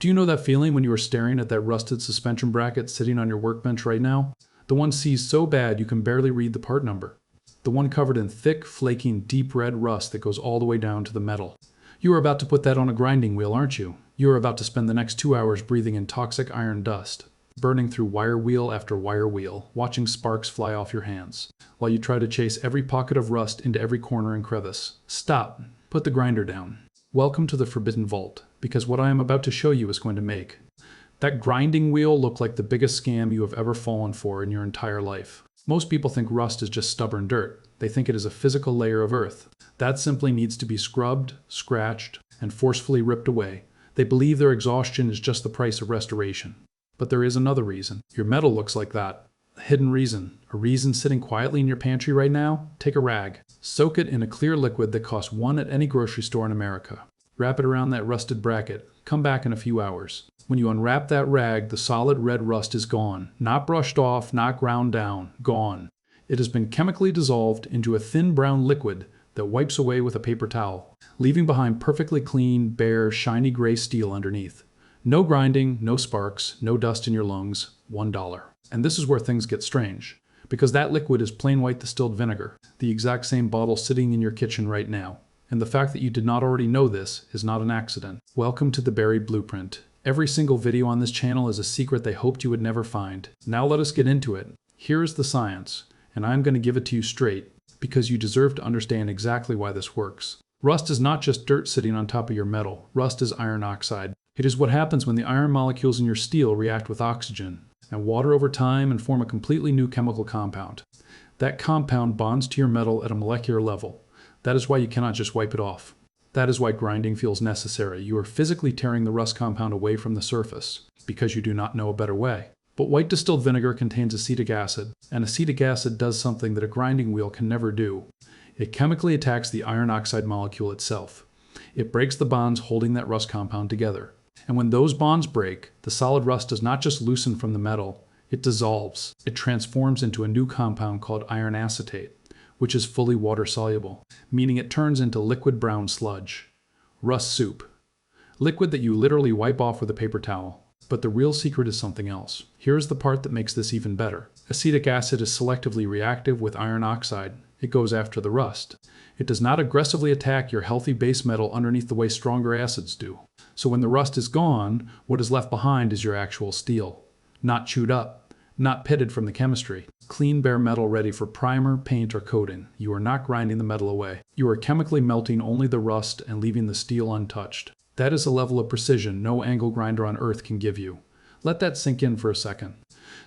Do you know that feeling when you are staring at that rusted suspension bracket sitting on your workbench right now? The one seized so bad you can barely read the part number. The one covered in thick, flaking, deep red rust that goes all the way down to the metal. You are about to put that on a grinding wheel, aren't you? You are about to spend the next 2 hours breathing in toxic iron dust, burning through wire wheel after wire wheel, watching sparks fly off your hands, while you try to chase every pocket of rust into every corner and crevice. Stop. Put the grinder down. Welcome to the Forbidden Vault, because what I am about to show you is going to make that grinding wheel look like the biggest scam you have ever fallen for in your entire life. Most people think rust is just stubborn dirt. They think it is a physical layer of earth. That simply needs to be scrubbed, scratched, and forcefully ripped away. They believe their exhaustion is just the price of restoration. But there is another reason. Your metal looks like that. A hidden reason. A reason sitting quietly in your pantry right now? Take a rag. Soak it in a clear liquid that costs $1 at any grocery store in America. Wrap it around that rusted bracket. Come back in a few hours. When you unwrap that rag, the solid red rust is gone. Not brushed off, not ground down. Gone. It has been chemically dissolved into a thin brown liquid that wipes away with a paper towel, leaving behind perfectly clean, bare, shiny gray steel underneath. No grinding, no sparks, no dust in your lungs. $1. And this is where things get strange, because that liquid is plain white distilled vinegar, the exact same bottle sitting in your kitchen right now. And the fact that you did not already know this is not an accident. Welcome to the buried blueprint. Every single video on this channel is a secret they hoped you would never find. Now let us get into it. Here is the science, and I'm going to give it to you straight, because you deserve to understand exactly why this works. Rust is not just dirt sitting on top of your metal. Rust is iron oxide. It is what happens when the iron molecules in your steel react with oxygen and water over time and form a completely new chemical compound. That compound bonds to your metal at a molecular level. That is why you cannot just wipe it off. That is why grinding feels necessary. You are physically tearing the rust compound away from the surface, because you do not know a better way. But white distilled vinegar contains acetic acid, and acetic acid does something that a grinding wheel can never do. It chemically attacks the iron oxide molecule itself. It breaks the bonds holding that rust compound together. And when those bonds break, the solid rust does not just loosen from the metal, it dissolves. It transforms into a new compound called iron acetate, which is fully water-soluble, meaning it turns into liquid brown sludge. Rust soup. Liquid that you literally wipe off with a paper towel. But the real secret is something else. Here's the part that makes this even better. Acetic acid is selectively reactive with iron oxide. It goes after the rust. It does not aggressively attack your healthy base metal underneath the way stronger acids do. So when the rust is gone, what is left behind is your actual steel. Not chewed up, not pitted from the chemistry. Clean bare metal ready for primer, paint, or coating. You are not grinding the metal away. You are chemically melting only the rust and leaving the steel untouched. That is a level of precision no angle grinder on earth can give you. Let that sink in for a second.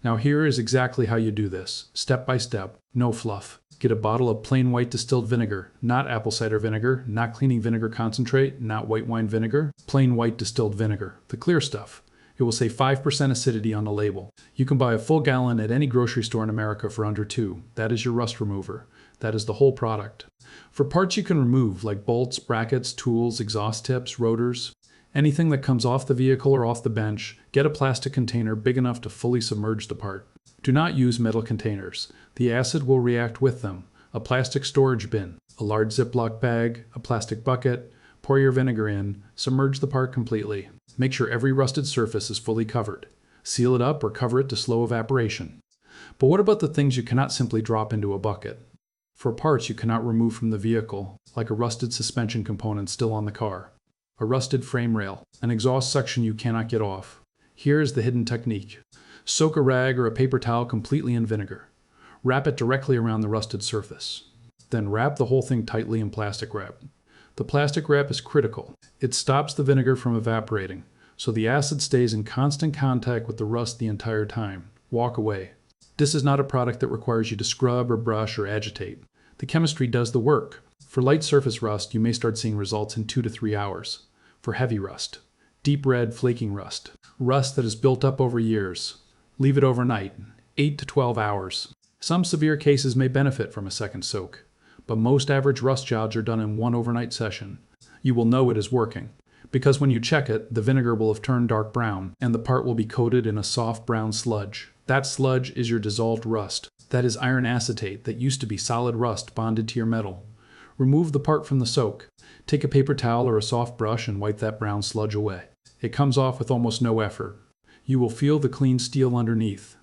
Now here is exactly how you do this, step by step, no fluff. Get a bottle of plain white distilled vinegar, not apple cider vinegar, not cleaning vinegar concentrate, not white wine vinegar, plain white distilled vinegar, the clear stuff. It will say 5% acidity on the label. You can buy a full gallon at any grocery store in America for under $2. That is your rust remover. That is the whole product. For parts you can remove, like bolts, brackets, tools, exhaust tips, rotors, anything that comes off the vehicle or off the bench, get a plastic container big enough to fully submerge the part. Do not use metal containers. The acid will react with them. A plastic storage bin, a large Ziploc bag, a plastic bucket, pour your vinegar in, submerge the part completely. Make sure every rusted surface is fully covered. Seal it up or cover it to slow evaporation. But what about the things you cannot simply drop into a bucket? For parts you cannot remove from the vehicle, like a rusted suspension component still on the car, a rusted frame rail, an exhaust section you cannot get off. Here is the hidden technique. Soak a rag or a paper towel completely in vinegar. Wrap it directly around the rusted surface. Then wrap the whole thing tightly in plastic wrap. The plastic wrap is critical. It stops the vinegar from evaporating, so the acid stays in constant contact with the rust the entire time. Walk away. This is not a product that requires you to scrub or brush or agitate. The chemistry does the work. For light surface rust, you may start seeing results in 2 to 3 hours. For heavy rust, deep red flaking rust, rust that is built up over years, leave it overnight, 8 to 12 hours. Some severe cases may benefit from a second soak, but most average rust jobs are done in one overnight session. You will know it is working, because when you check it, the vinegar will have turned dark brown, and the part will be coated in a soft brown sludge. That sludge is your dissolved rust. That is iron acetate that used to be solid rust bonded to your metal. Remove the part from the soak. Take a paper towel or a soft brush and wipe that brown sludge away. It comes off with almost no effort. You will feel the clean steel underneath.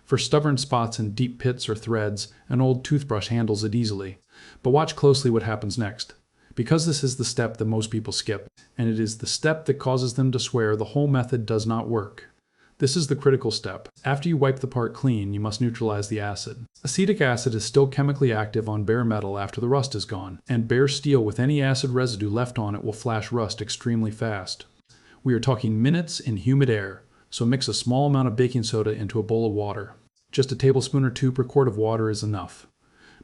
For stubborn spots and deep pits or threads, an old toothbrush handles it easily. But watch closely what happens next. Because this is the step that most people skip, and it is the step that causes them to swear the whole method does not work. This is the critical step. After you wipe the part clean, you must neutralize the acid. Acetic acid is still chemically active on bare metal after the rust is gone, and bare steel with any acid residue left on it will flash rust extremely fast. We are talking minutes in humid air, so mix a small amount of baking soda into a bowl of water. Just a tablespoon or two per quart of water is enough.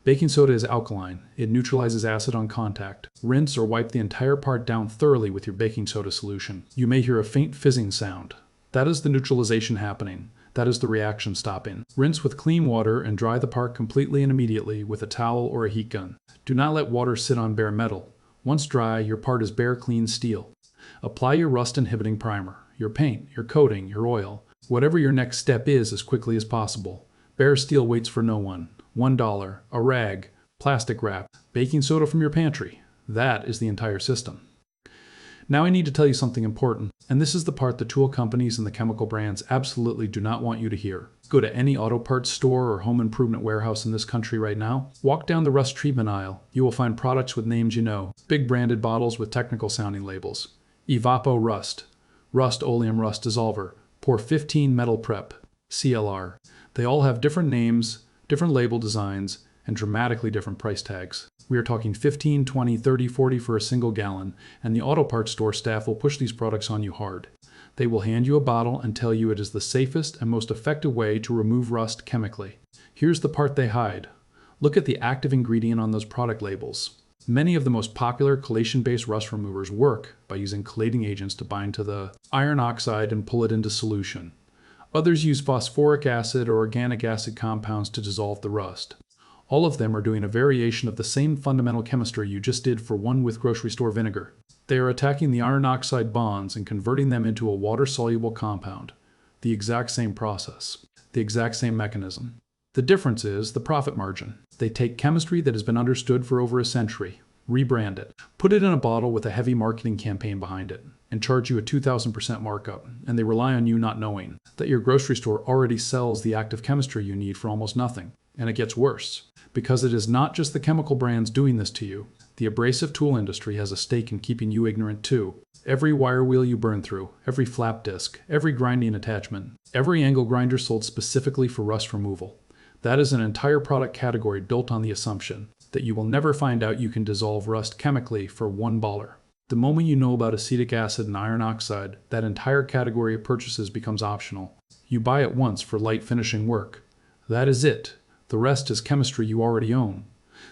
Baking soda is alkaline. It neutralizes acid on contact. Rinse or wipe the entire part down thoroughly with your baking soda solution. You may hear a faint fizzing sound. That is the neutralization happening. That is the reaction stopping. Rinse with clean water and dry the part completely and immediately with a towel or a heat gun. Do not let water sit on bare metal. Once dry, your part is bare clean steel. Apply your rust inhibiting primer, your paint, your coating, your oil, whatever your next step is as quickly as possible. Bare steel waits for no one. $1, a rag, plastic wrap, baking soda from your pantry. That is the entire system. Now I need to tell you something important, and this is the part the tool companies and the chemical brands absolutely do not want you to hear. Go to any auto parts store or home improvement warehouse in this country right now. Walk down the rust treatment aisle. You will find products with names you know, big branded bottles with technical sounding labels. Evapo Rust, Rust Oleum Rust Dissolver, Pour 15 Metal Prep, CLR. They all have different names, different label designs, and dramatically different price tags. We are talking 15, 20, 30, 40 for a single gallon, and the auto parts store staff will push these products on you hard. They will hand you a bottle and tell you it is the safest and most effective way to remove rust chemically. Here's the part they hide. Look at the active ingredient on those product labels. Many of the most popular chelation-based rust removers work by using chelating agents to bind to the iron oxide and pull it into solution. Others use phosphoric acid or organic acid compounds to dissolve the rust. All of them are doing a variation of the same fundamental chemistry you just did for one with grocery store vinegar. They are attacking the iron oxide bonds and converting them into a water-soluble compound. The exact same process. The exact same mechanism. The difference is the profit margin. They take chemistry that has been understood for over a century, rebrand it, put it in a bottle with a heavy marketing campaign behind it, and charge you a 2,000% markup, and they rely on you not knowing that your grocery store already sells the active chemistry you need for almost nothing. And it gets worse, because it is not just the chemical brands doing this to you. The abrasive tool industry has a stake in keeping you ignorant too. Every wire wheel you burn through, every flap disc, every grinding attachment, every angle grinder sold specifically for rust removal. That is an entire product category built on the assumption that you will never find out you can dissolve rust chemically for $1. The moment you know about acetic acid and iron oxide, that entire category of purchases becomes optional. You buy it once for light finishing work. That is it. The rest is chemistry you already own.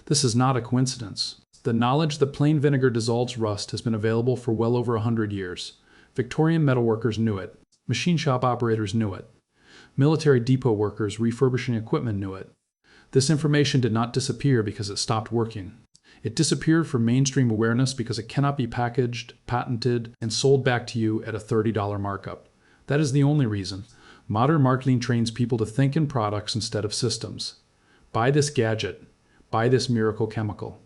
This is not a coincidence. The knowledge that plain vinegar dissolves rust has been available for well over 100 years. Victorian metalworkers knew it. Machine shop operators knew it. Military depot workers refurbishing equipment knew it. This information did not disappear because it stopped working. It disappeared from mainstream awareness because it cannot be packaged, patented, and sold back to you at a $30 markup. That is the only reason. Modern marketing trains people to think in products instead of systems. Buy this gadget. Buy this miracle chemical.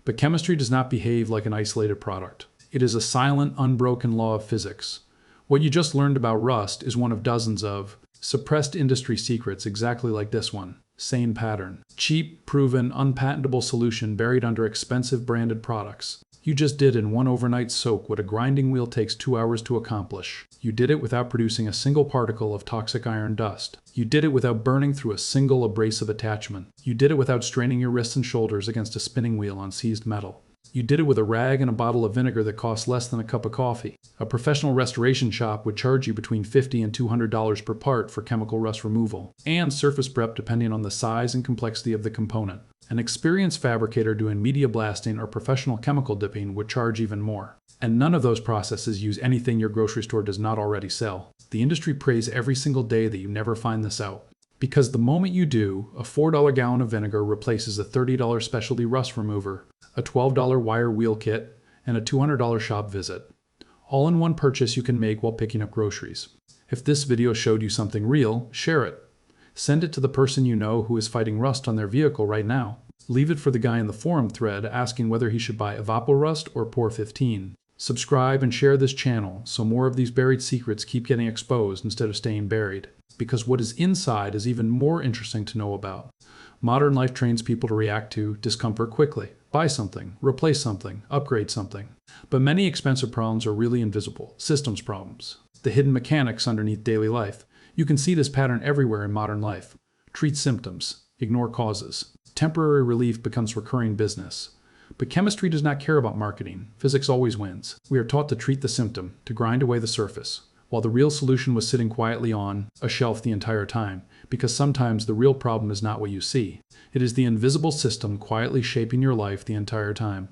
But chemistry does not behave like an isolated product. It is a silent, unbroken law of physics. What you just learned about rust is one of dozens of suppressed industry secrets exactly like this one. Same pattern. Cheap, proven, unpatentable solution buried under expensive branded products. You just did in one overnight soak what a grinding wheel takes 2 hours to accomplish. You did it without producing a single particle of toxic iron dust. You did it without burning through a single abrasive attachment. You did it without straining your wrists and shoulders against a spinning wheel on seized metal. You did it with a rag and a bottle of vinegar that costs less than a cup of coffee. A professional restoration shop would charge you between $50 and $200 per part for chemical rust removal, and surface prep depending on the size and complexity of the component. An experienced fabricator doing media blasting or professional chemical dipping would charge even more. And none of those processes use anything your grocery store does not already sell. The industry prays every single day that you never find this out. Because the moment you do, a $4 gallon of vinegar replaces a $30 specialty rust remover, a $12 wire wheel kit, and a $200 shop visit. All in one purchase you can make while picking up groceries. If this video showed you something real, share it. Send it to the person you know who is fighting rust on their vehicle right now. Leave it for the guy in the forum thread asking whether he should buy Evapo Rust or Pour 15. Subscribe and share this channel so more of these buried secrets keep getting exposed instead of staying buried. Because what is inside is even more interesting to know about. Modern life trains people to react to discomfort quickly. Buy something, replace something, upgrade something. But many expensive problems are really invisible, systems problems. The hidden mechanics underneath daily life. You can see this pattern everywhere in modern life. Treat symptoms, ignore causes. Temporary relief becomes recurring business. But chemistry does not care about marketing. Physics always wins. We are taught to treat the symptom, to grind away the surface, while the real solution was sitting quietly on a shelf the entire time, because sometimes the real problem is not what you see. It is the invisible system quietly shaping your life the entire time.